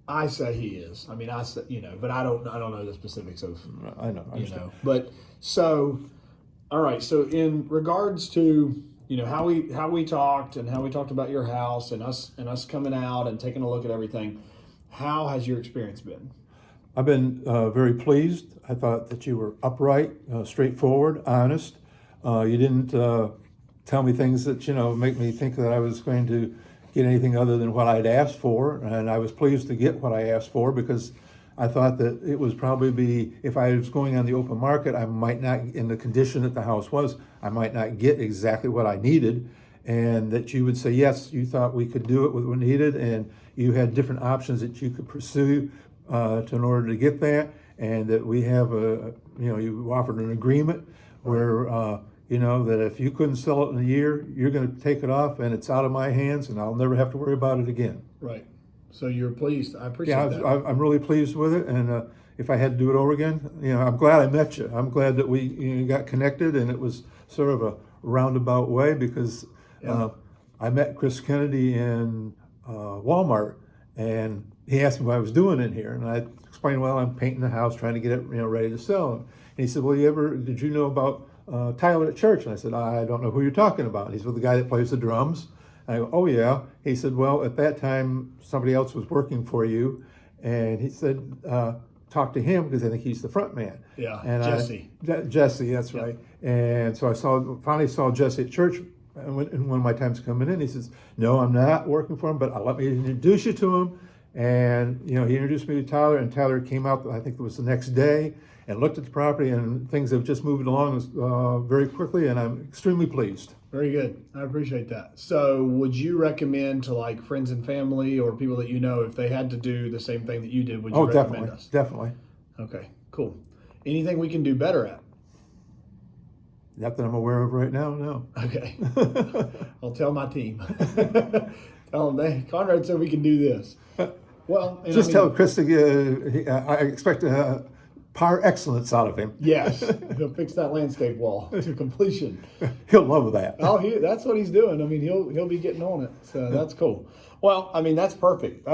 I say he is. I mean, I say, but I don't know the specifics of, I know. I understand. But so, all right. So in regards to, how we talked and how we talked about your house and us coming out and taking a look at everything, how has your experience been? I've been very pleased. I thought that you were upright, straightforward, honest. You didn't tell me things that make me think that I was going to get anything other than what I'd asked for, and I was pleased to get what I asked for because I thought that it was probably if I was going on the open market, I might not, in the condition that the house was, I might not get exactly what I needed, and that you would say, yes, you thought we could do it with what we needed, and you had different options that you could pursue in order to get that, and that we have you offered an agreement where, that if you couldn't sell it in a year, you're going to take it off and it's out of my hands and I'll never have to worry about it again. Right. So you're pleased. I appreciate that. I'm really pleased with it. And if I had to do it over again, I'm glad I met you. I'm glad that we got connected, and it was sort of a roundabout way because I met Chris Kennedy in Walmart, and he asked me what I was doing in here. And I explained, well, I'm painting the house, trying to get it ready to sell. And he said, well, did you know about Tyler at church? And I said, I don't know who you're talking about. He said, well, the guy that plays the drums. And I go, oh yeah. He said, well, at that time somebody else was working for you, and he said, talk to him because I think he's the front man. Yeah, and Jesse. Jesse, that's right. And so I finally saw Jesse at church, and one of my times coming in, he says, no, I'm not working for him, but let me introduce you to him. And he introduced me to Tyler, and Tyler came out, I think it was the next day, and looked at the property, and things have just moved along very quickly, and I'm extremely pleased. Very good. I appreciate that. So would you recommend to like friends and family or people that if they had to do the same thing that you did, would you recommend us? Definitely. Okay, cool. Anything we can do better at? Not that I'm aware of right now, no. Okay. I'll tell my team. Tell them, hey, Conrad said we can do this. Well, tell Chris I expect par excellence out of him. Yes, he'll fix that landscape wall to completion. He'll love that. That's what he's doing. I mean, he'll be getting on it. So that's cool. Well, I mean, that's perfect.